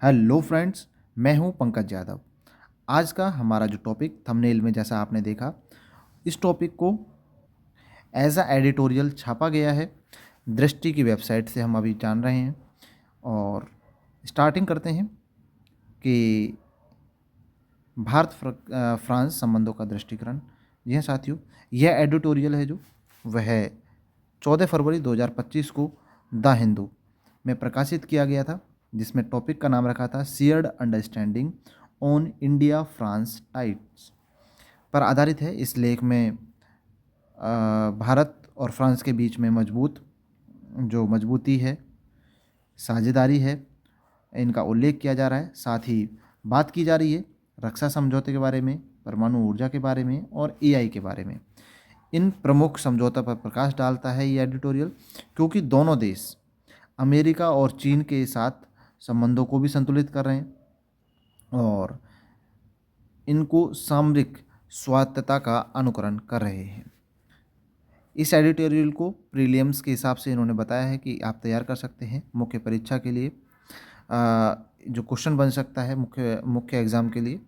Hello friends, मैं हूं पंकज यादव। आज का हमारा जो टॉपिक थंबनेल में जैसा आपने देखा, इस टॉपिक को एज अ एडिटोरियल छापा गया है। दृष्टि की वेबसाइट से हम अभी जान रहे हैं और स्टार्टिंग करते हैं कि फ्रांस संबंधों का दृष्टिकरण। जी हाँ साथियों, यह एडिटोरियल है जो वह 14 फरवरी 2025 को द हिंदू में प्रकाशित किया गया था, जिसमें टॉपिक का नाम रखा था shared understanding on India France tights पर आधारित है। इस लेख में भारत और फ्रांस के बीच में मजबूती है, साझेदारी है, इनका उल्लेख किया जा रहा है। साथ ही बात की जा रही है रक्षा समझौते के बारे में, परमाणु ऊर्जा के बारे में और एआई के बारे में। इन प्रमुख समझौतों पर प्रकाश डालता है ये एडिटोरियल, क्योंकि दोनों देश अमेरिका और चीन के साथ संबंधों को भी संतुलित कर रहे हैं और इनको सामरिक स्वायत्तता का अनुकरण कर रहे हैं। इस एडिटोरियल को प्रीलिम्स के हिसाब से इन्होंने बताया है कि आप तैयार कर सकते हैं मुख्य परीक्षा के लिए, जो क्वेश्चन बन सकता है मुख्य मुख्य एग्ज़ाम के लिए।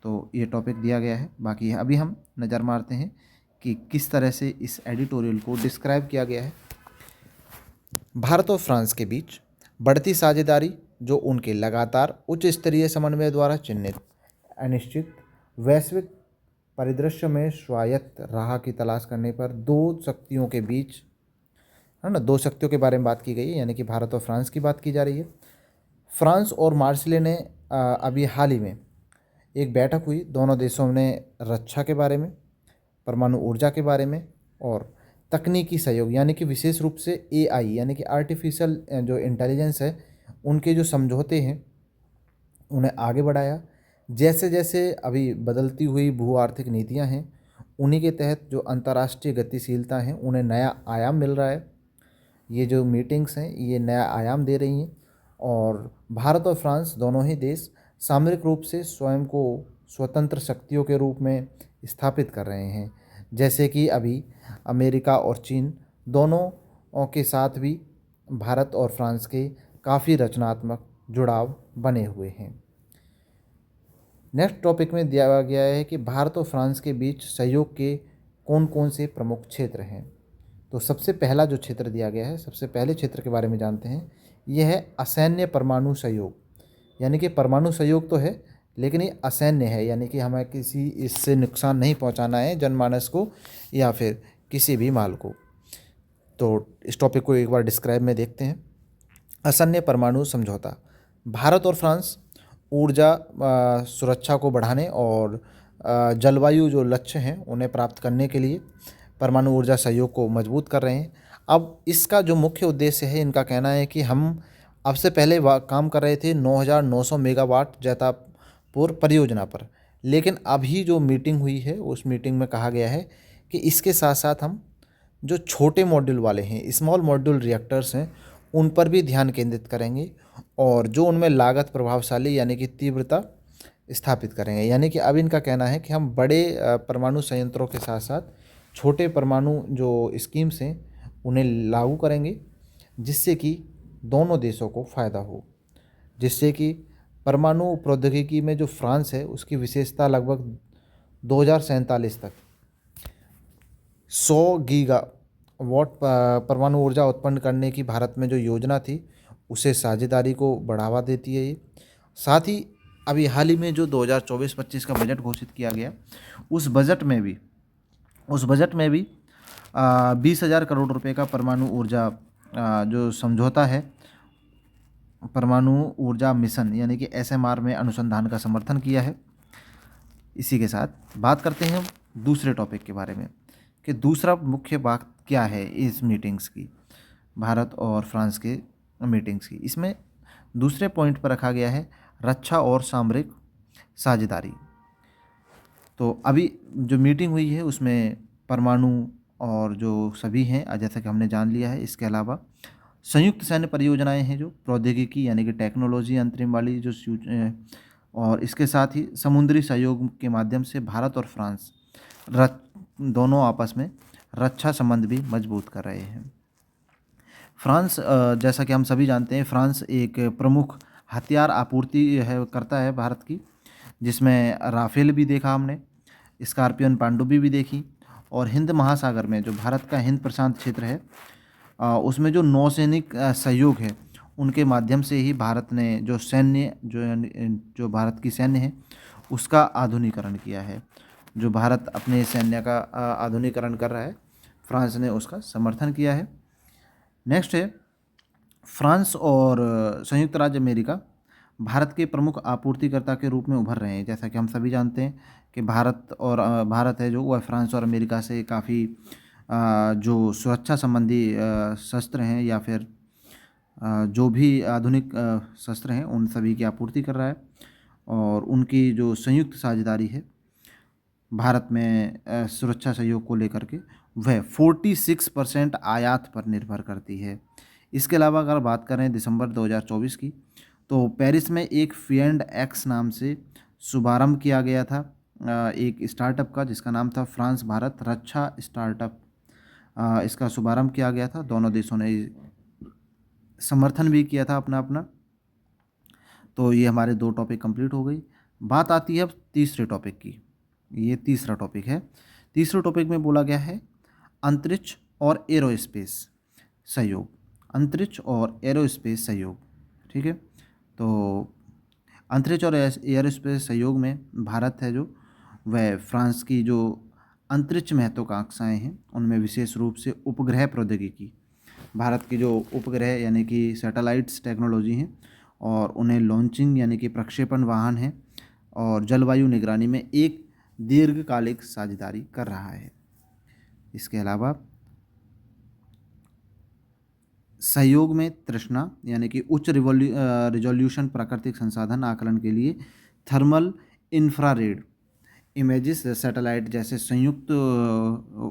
तो ये टॉपिक दिया गया है। बाकी अभी हम नज़र मारते हैं कि किस तरह से इस एडिटोरियल को डिस्क्राइब किया गया है। भारत और फ्रांस के बीच बढ़ती साझेदारी, जो उनके लगातार उच्च स्तरीय समन्वय द्वारा चिन्हित अनिश्चित वैश्विक परिदृश्य में स्वायत्त राह की तलाश करने पर दो शक्तियों के बीच, है ना, दो शक्तियों के बारे में बात की गई है, यानी कि भारत और फ्रांस की बात की जा रही है। फ्रांस और मार्शले ने अभी हाल ही में एक बैठक हुई। दोनों देशों ने रक्षा के बारे में, परमाणु ऊर्जा के बारे में और तकनीकी सहयोग, यानी कि विशेष रूप से एआई यानी कि आर्टिफिशियल जो इंटेलिजेंस है, उनके जो समझौते हैं उन्हें आगे बढ़ाया। जैसे जैसे अभी बदलती हुई भू आर्थिक नीतियाँ हैं, उन्हीं के तहत जो अंतर्राष्ट्रीय गतिशीलता हैं उन्हें नया आयाम मिल रहा है। ये जो मीटिंग्स हैं ये नया आयाम दे रही हैं और भारत और फ्रांस दोनों ही देश सामरिक रूप से स्वयं को स्वतंत्र शक्तियों के रूप में स्थापित कर रहे हैं। जैसे कि अभी अमेरिका और चीन दोनों के साथ भी भारत और फ्रांस के काफ़ी रचनात्मक जुड़ाव बने हुए हैं। नेक्स्ट टॉपिक में दिया गया है कि भारत और फ्रांस के बीच सहयोग के कौन कौन से प्रमुख क्षेत्र हैं। तो सबसे पहला जो क्षेत्र दिया गया है, सबसे पहले क्षेत्र के बारे में जानते हैं। यह है असैन्य परमाणु सहयोग, यानी कि परमाणु सहयोग तो है लेकिन ये असैन्य है, यानी कि हमें किसी इससे नुकसान नहीं पहुंचाना है जनमानस को या फिर किसी भी माल को। तो इस टॉपिक को एक बार डिस्क्राइब में देखते हैं। असैन्य परमाणु समझौता भारत और फ्रांस ऊर्जा सुरक्षा को बढ़ाने और जलवायु जो लक्ष्य हैं उन्हें प्राप्त करने के लिए परमाणु ऊर्जा सहयोग को मजबूत कर रहे हैं। अब इसका जो मुख्य उद्देश्य है, इनका कहना है कि हम अब से पहले काम कर रहे थे 9,900 मेगावाट जैतापुर परियोजना पर, लेकिन अभी जो मीटिंग हुई है उस मीटिंग में कहा गया है कि इसके साथ साथ हम जो छोटे मॉड्यूल वाले हैं, स्मॉल मॉड्यूल रिएक्टर्स हैं, उन पर भी ध्यान केंद्रित करेंगे और जो उनमें लागत प्रभावशाली यानी कि तीव्रता स्थापित करेंगे। यानी कि अब इनका कहना है कि हम बड़े परमाणु संयंत्रों के साथ साथ छोटे परमाणु जो स्कीम्स हैं उन्हें लागू करेंगे, जिससे कि दोनों देशों को फ़ायदा हो। जिससे कि परमाणु प्रौद्योगिकी में जो फ्रांस है उसकी विशेषता लगभग 2047 तक 100 गीगावाट परमाणु ऊर्जा उत्पन्न करने की भारत में जो योजना थी उसे साझेदारी को बढ़ावा देती है ये। साथ ही अभी हाल ही में जो 2024-25 का बजट घोषित किया गया, उस बजट में भी 20,000 करोड़ रुपए का परमाणु ऊर्जा जो समझौता है, परमाणु ऊर्जा मिशन यानी कि एसएमआर में अनुसंधान का समर्थन किया है। इसी के साथ बात करते हैं हम दूसरे टॉपिक के बारे में कि दूसरा मुख्य बात क्या है इस मीटिंग्स की, भारत और फ्रांस के मीटिंग्स की। इसमें दूसरे पॉइंट पर रखा गया है रक्षा और सामरिक साझेदारी। तो अभी जो मीटिंग हुई है उसमें परमाणु और जो सभी हैं जैसा कि हमने जान लिया है, इसके अलावा संयुक्त सैन्य परियोजनाएं हैं जो प्रौद्योगिकी यानी कि टेक्नोलॉजी अंतरिम वाली और इसके साथ ही समुद्री सहयोग के माध्यम से भारत और फ्रांस दोनों आपस में रक्षा संबंध भी मजबूत कर रहे हैं। फ्रांस, जैसा कि हम सभी जानते हैं, फ्रांस एक प्रमुख हथियार आपूर्ति है करता है भारत की, जिसमें राफेल भी देखा हमने, स्कॉर्पियन पनडुब्बी भी देखी। और हिंद महासागर में जो भारत का हिंद प्रशांत क्षेत्र है, उसमें जो नौसैनिक सहयोग है, उनके माध्यम से ही भारत ने जो सैन्य जो भारत की सैन्य है उसका आधुनिकीकरण किया है। जो भारत अपने सैन्य का आधुनिकीकरण कर रहा है, फ्रांस ने उसका समर्थन किया है। नेक्स्ट है, फ्रांस और संयुक्त राज्य अमेरिका भारत के प्रमुख आपूर्तिकर्ता के रूप में उभर रहे हैं। जैसा कि हम सभी जानते हैं कि भारत है जो वह फ्रांस और अमेरिका से काफ़ी जो सुरक्षा संबंधी शस्त्र हैं या फिर जो भी आधुनिक शस्त्र हैं उन सभी की आपूर्ति कर रहा है। और उनकी जो संयुक्त साझेदारी है भारत में सुरक्षा सहयोग को लेकर के, वह 46% आयात पर निर्भर करती है। इसके अलावा अगर बात करें दिसंबर 2024 की, तो पेरिस में एक फिएंड एक्स नाम से शुभारंभ किया गया था एक स्टार्टअप का, जिसका नाम था फ्रांस भारत रक्षा स्टार्टअप। इसका शुभारंभ किया गया था, दोनों देशों ने समर्थन भी किया था अपना अपना। तो ये हमारे 2 टॉपिक कंप्लीट हो गई। बात आती है अब तीसरे टॉपिक की। ये तीसरा टॉपिक है। तीसरे टॉपिक में बोला गया है अंतरिक्ष और एरोस्पेस सहयोग। अंतरिक्ष और एरोस्पेस सहयोग, ठीक है। तो अंतरिक्ष और एरोस्पेस सहयोग में भारत है जो वह फ्रांस की जो अंतरिक्ष महत्वाकांक्षाएं हैं उनमें विशेष रूप से उपग्रह प्रौद्योगिकी, भारत की जो उपग्रह यानी कि सैटेलाइट्स टेक्नोलॉजी हैं और उन्हें लॉन्चिंग यानी कि प्रक्षेपण वाहन है, और जलवायु निगरानी में एक दीर्घकालिक साझेदारी कर रहा है। इसके अलावा सहयोग में तृष्णा यानी कि उच्च रिजोल्यूशन प्राकृतिक संसाधन आकलन के लिए थर्मल इंफ्रारेड इमेजेस सैटेलाइट जैसे संयुक्त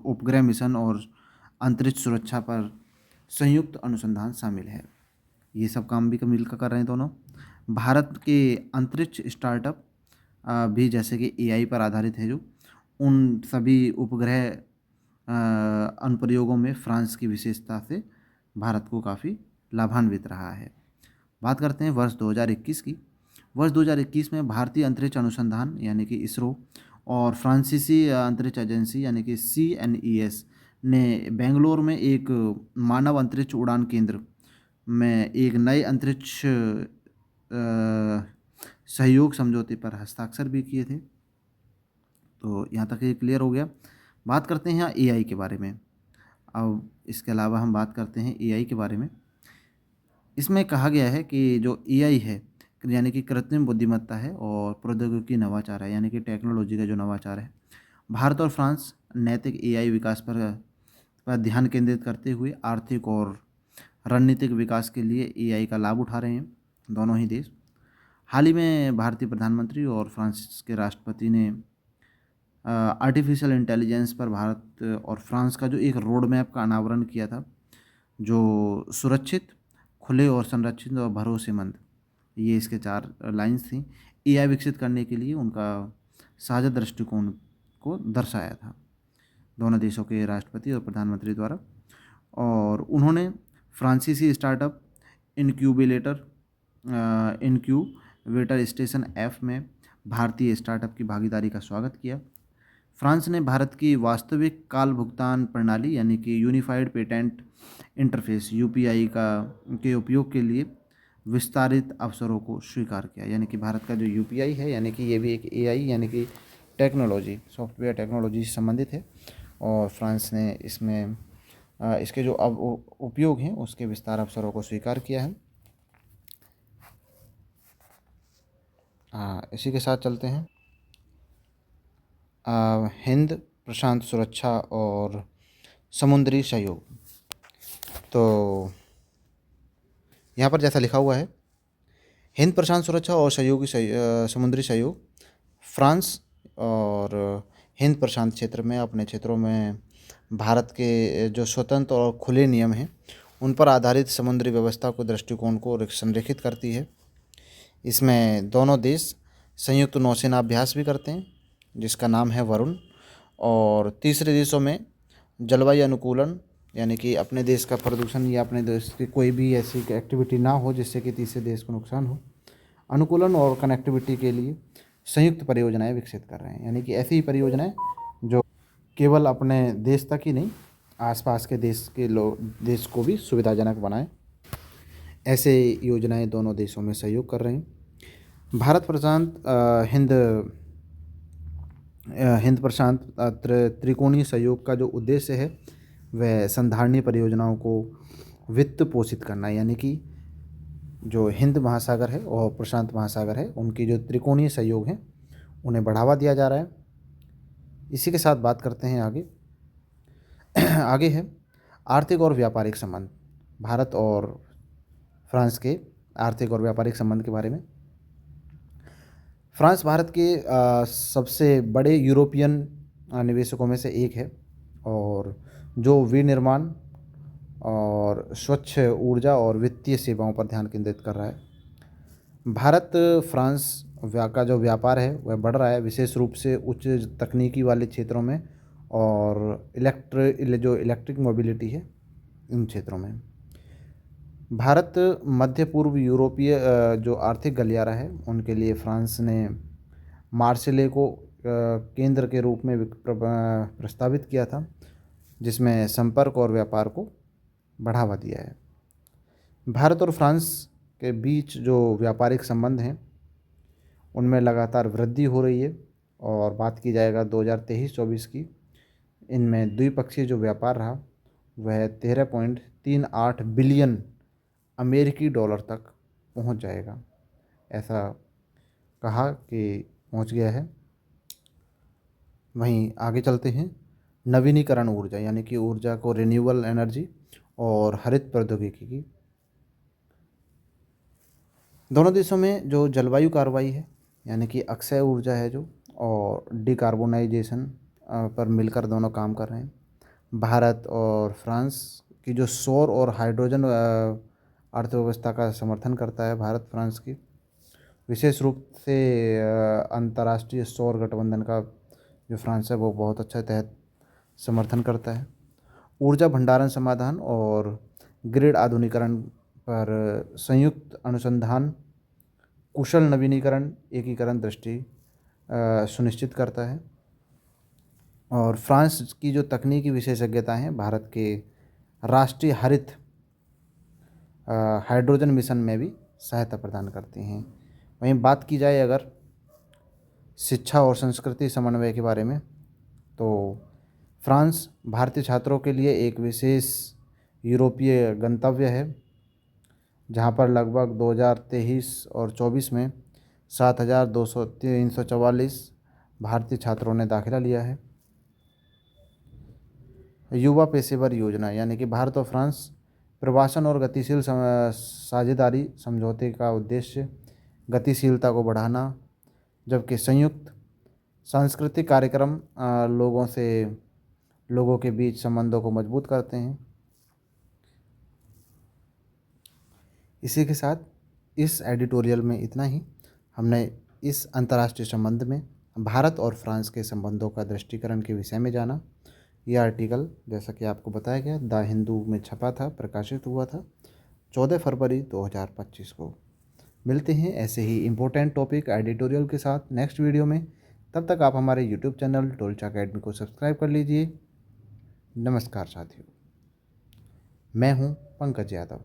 उपग्रह मिशन और अंतरिक्ष सुरक्षा पर संयुक्त अनुसंधान शामिल है। ये सब काम भी मिलकर कर रहे हैं दोनों। भारत के अंतरिक्ष स्टार्टअप भी जैसे कि एआई पर आधारित है, जो उन सभी उपग्रह अनुप्रयोगों में फ्रांस की विशेषता से भारत को काफ़ी लाभान्वित रहा है। बात करते हैं वर्ष 2021 की। वर्ष 2021 में भारतीय अंतरिक्ष अनुसंधान यानी कि इसरो और फ्रांसीसी अंतरिक्ष एजेंसी यानी कि CNES ने बेंगलोर में एक मानव अंतरिक्ष उड़ान केंद्र में एक नए अंतरिक्ष सहयोग समझौते पर हस्ताक्षर भी किए थे। तो यहाँ तक ये क्लियर हो गया। बात करते हैं यहाँ AI के बारे में। अब इसके अलावा हम बात करते हैं AI के बारे में। इसमें कहा गया है कि जो AI है यानी कि कृत्रिम बुद्धिमत्ता है और प्रौद्योगिकी नवाचार है यानी कि टेक्नोलॉजी का जो नवाचार है, भारत और फ्रांस नैतिक AI विकास पर ध्यान केंद्रित करते हुए आर्थिक और रणनीतिक विकास के लिए AI का लाभ उठा रहे हैं दोनों ही देश। हाल ही में भारतीय प्रधानमंत्री और फ्रांस के राष्ट्रपति ने आर्टिफिशियल इंटेलिजेंस पर भारत और फ्रांस का जो एक रोड मैप का अनावरण किया था, जो सुरक्षित, खुले और संरक्षित और भरोसेमंद, ये इसके 4 लाइंस थी, AI विकसित करने के लिए उनका साझा दृष्टिकोण को दर्शाया था दोनों देशों के राष्ट्रपति और प्रधानमंत्री द्वारा। और उन्होंने फ्रांसीसी स्टार्टअप इनक्यूबेटर स्टेशन F में भारतीय स्टार्टअप की भागीदारी का स्वागत किया। फ्रांस ने भारत की वास्तविक काल भुगतान प्रणाली यानी कि यूनिफाइड पेटेंट इंटरफेस UPI के उपयोग के लिए विस्तारित अवसरों को स्वीकार किया। यानी कि भारत का जो UPI है यानी कि ये भी एक AI यानी कि टेक्नोलॉजी, सॉफ्टवेयर टेक्नोलॉजी से संबंधित है, और फ्रांस ने इसमें इसके जो अब उपयोग हैं उसके विस्तार अवसरों को स्वीकार किया है। इसी के साथ चलते हैं हिंद प्रशांत सुरक्षा और समुद्री सहयोग। तो यहाँ पर जैसा लिखा हुआ है, हिंद प्रशांत सुरक्षा और सहयोगी समुद्री सहयोग फ्रांस और हिंद प्रशांत क्षेत्र में अपने क्षेत्रों में भारत के जो स्वतंत्र और खुले नियम हैं उन पर आधारित समुद्री व्यवस्था को दृष्टिकोण को संरेखित करती है। इसमें दोनों देश संयुक्त नौसेना अभ्यास भी करते हैं जिसका नाम है वरुण, और तीसरे देशों में जलवायु अनुकूलन यानी कि अपने देश का प्रदूषण या अपने देश की कोई भी ऐसी एक्टिविटी ना हो जिससे कि तीसरे देश को नुकसान हो, अनुकूलन और कनेक्टिविटी के लिए संयुक्त परियोजनाएं विकसित कर रहे हैं, यानी कि ऐसी ही परियोजनाएं जो केवल अपने देश तक ही नहीं, आसपास के देश को भी सुविधाजनक बनाएं। ऐसे योजनाएं दोनों देशों में सहयोग कर रहे हैं। भारत प्रशांत हिंद प्रशांत त्रिकोणीय सहयोग का जो उद्देश्य है वह संधारणीय परियोजनाओं को वित्त पोषित करना है, यानी कि जो हिंद महासागर है और प्रशांत महासागर है उनकी जो त्रिकोणीय सहयोग है उन्हें बढ़ावा दिया जा रहा है। इसी के साथ बात करते हैं आगे। आगे है आर्थिक और व्यापारिक संबंध, भारत और फ्रांस के आर्थिक और व्यापारिक संबंध के बारे में। फ्रांस भारत के सबसे बड़े यूरोपियन निवेशकों में से एक है और जो विनिर्माण और स्वच्छ ऊर्जा और वित्तीय सेवाओं पर ध्यान केंद्रित कर रहा है। भारत फ्रांस का जो व्यापार है वह बढ़ रहा है, विशेष रूप से उच्च तकनीकी वाले क्षेत्रों में और इलेक्ट्रिक मोबिलिटी है इन क्षेत्रों में। भारत मध्य पूर्व यूरोपीय जो आर्थिक गलियारा है उनके लिए फ्रांस ने मार्सेले को केंद्र के रूप में प्रस्तावित किया था, जिसमें संपर्क और व्यापार को बढ़ावा दिया है। भारत और फ्रांस के बीच जो व्यापारिक संबंध हैं उनमें लगातार वृद्धि हो रही है और बात की जाएगा 2023-24 की, इनमें द्विपक्षीय जो व्यापार रहा वह 13.38 बिलियन अमेरिकी डॉलर तक पहुंच जाएगा, ऐसा कहा कि पहुंच गया है। वहीं आगे चलते हैं, नवीनीकरण ऊर्जा यानी कि ऊर्जा को रिन्यूएबल एनर्जी और हरित प्रौद्योगिकी की। दोनों देशों में जो जलवायु कार्रवाई है यानी कि अक्षय ऊर्जा है जो, और डिकार्बोनाइजेशन पर मिलकर दोनों काम कर रहे हैं। भारत और फ्रांस की जो सौर और हाइड्रोजन अर्थव्यवस्था का समर्थन करता है भारत फ्रांस की, विशेष रूप से अंतर्राष्ट्रीय सौर गठबंधन का जो फ्रांस है वो बहुत अच्छा तहत समर्थन करता है। ऊर्जा भंडारण समाधान और ग्रिड आधुनिकीकरण पर संयुक्त अनुसंधान कुशल नवीनीकरण एकीकरण दृष्टि सुनिश्चित करता है। और फ्रांस की जो तकनीकी विशेषज्ञता हैं भारत के राष्ट्रीय हरित हाइड्रोजन मिशन में भी सहायता प्रदान करती हैं। वहीं बात की जाए अगर शिक्षा और संस्कृति समन्वय के बारे में, तो फ्रांस भारतीय छात्रों के लिए एक विशेष यूरोपीय गंतव्य है, जहां पर लगभग 2023 और 24 में 7,344 भारतीय छात्रों ने दाखिला लिया है। युवा पेशेवर योजना यानी कि भारत और फ्रांस प्रवासन और गतिशील साझेदारी समझौते का उद्देश्य गतिशीलता को बढ़ाना, जबकि संयुक्त सांस्कृतिक कार्यक्रम लोगों के बीच संबंधों को मजबूत करते हैं। इसी के साथ इस एडिटोरियल में इतना ही। हमने इस अंतर्राष्ट्रीय संबंध में भारत और फ्रांस के संबंधों का दृष्टिकरण के विषय में जाना। यह आर्टिकल जैसा कि आपको बताया गया द हिंदू में छपा था, प्रकाशित हुआ था 14 फरवरी 2025 को। मिलते हैं ऐसे ही इम्पोर्टेंट टॉपिक एडिटोरियल के साथ नेक्स्ट वीडियो में। तब तक आप हमारे यूट्यूब चैनल टोलचा अकेडमी को सब्सक्राइब कर लीजिए। नमस्कार साथियों, मैं हूं पंकज यादव।